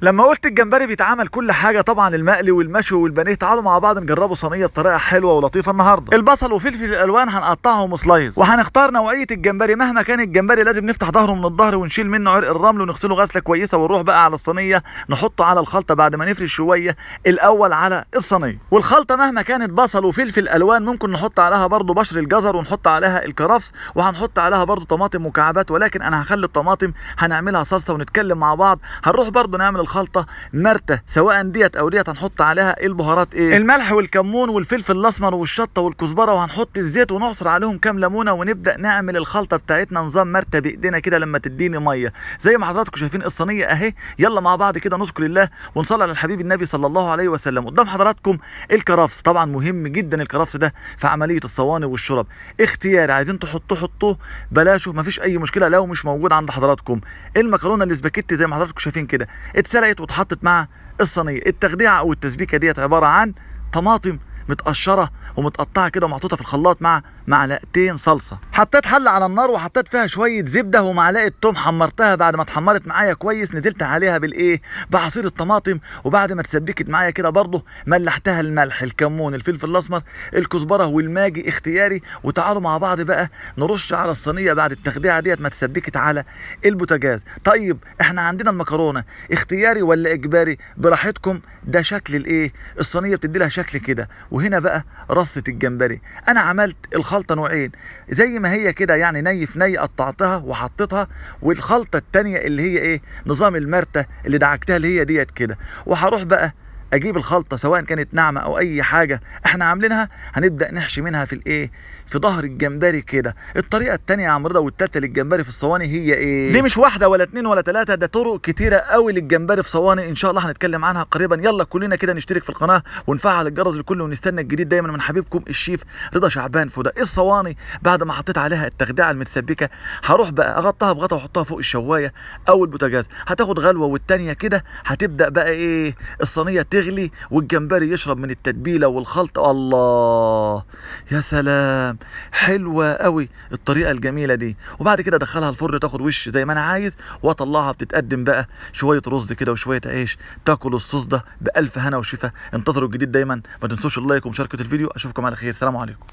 لما قلت الجمبري بيتعمل كل حاجه، طبعا المقلي والمشوي والبانيه، تعالوا مع بعض نجربوا صينيه بطريقه حلوه ولطيفه النهارده. البصل وفلفل الالوان هنقطعهم سلايز، وهنختار نوعيه الجمبري. مهما كان الجمبري لازم نفتح ظهره من الظهر ونشيل منه عرق الرمل ونغسله غسله كويسه، ونروح بقى على الصينيه نحطه على الخلطه بعد ما نفرش شويه الاول على الصينيه. والخلطه مهما كانت بصل وفلفل الوان ممكن نحط عليها برضو بشر الجزر ونحط عليها الكرفس، وهنحط عليها برضو طماطم مكعبات، ولكن انا هخلي الطماطم هنعملها صلصه ونتكلم مع بعض. هنروح برضو نعمل الخلطه مرته سواء ديت او ديت، هنحط عليها البهارات الملح والكمون والفلفل الاسمر والشطه والكزبره، وهنحط الزيت ونعصر عليهم كام ليمونه، ونبدا نعمل الخلطه بتاعتنا نظام مرته بايدينا كده لما تديني ميه زي ما حضراتكم شايفين الصينيه اهي. يلا مع بعض كده نذكر الله ونصلي على الحبيب النبي صلى الله عليه وسلم. قدام حضراتكم الكرفس، طبعا مهم جدا الكرفس ده في عمليه الصواني والشرب، اختياري، عايزين تحطوه حطوه، بلاشه مفيش اي مشكله لو مش موجود عند حضراتكم. المكرونه الاسباجيتي زي ما حضراتكم شايفين كده اتسلقت واتحطت مع الصينيه. التخديعه او التسبيكه ديت عباره عن طماطم متقشره ومتقطعه كده ومحطوطه في الخلاط مع معلقتين صلصه. حطيت حله على النار وحطيت فيها شويه زبده ومعلقه توم، حمرتها. بعد ما اتحمرت معايا كويس نزلت عليها بعصير الطماطم، وبعد ما اتسبكت معايا كده برضه ملحتها الملح الكمون الفلفل الاسمر الكزبره والماجي اختياري. وتعالوا مع بعض بقى نرش على الصينيه بعد التخديعه ديت ما اتسبكت على البوتاجاز. طيب احنا عندنا المكرونه اختياري ولا اجباري؟ براحتكم. ده شكل الصينيه بتدي لها شكل كده. وهنا بقى رصه الجمبري، انا عملت الخلطه نوعين زي ما هي كده، يعني ني في ني قطعتها وحطيتها، والخلطه التانيه اللي هي نظام المرته اللي دعكتها اللي هي ديت كده. وهروح بقى اجيب الخلطه سواء كانت ناعمه او اي حاجه احنا عاملينها، هنبدا نحشي منها في ظهر الجمبري كده. الطريقه الثانيه يا عم رضا والثالثه للجمبري في الصواني هي دي مش واحده ولا اتنين ولا ثلاثه، ده طرق كتيره قوي للجمبري في صواني، ان شاء الله هنتكلم عنها قريبا. يلا كلنا كده نشترك في القناه ونفعل الجرس للكل ونستنى الجديد دايما من حبيبكم الشيف رضا شعبان فوده. الصواني بعد ما حطيت عليها التخديعه المتسبكه هروح بقى اغطيها بغطا واحطها فوق الشوايه او البوتاجاز، هتاخد غلوه والثانيه كده هتبدا بقى الصينيه تغلي والجمبري يشرب من التتبيله والخلطه. الله يا سلام، حلوه قوي الطريقه الجميله دي. وبعد كده ادخلها الفرن تاخد وش زي ما انا عايز، واطلعها بتتقدم بقى شويه رز كده وشويه عيش، تاكل الصوص ده بالف هنا وشفا. انتظروا الجديد دايما، ما تنسوش اللايك ومشاركه الفيديو. اشوفكم على خير، سلام عليكم.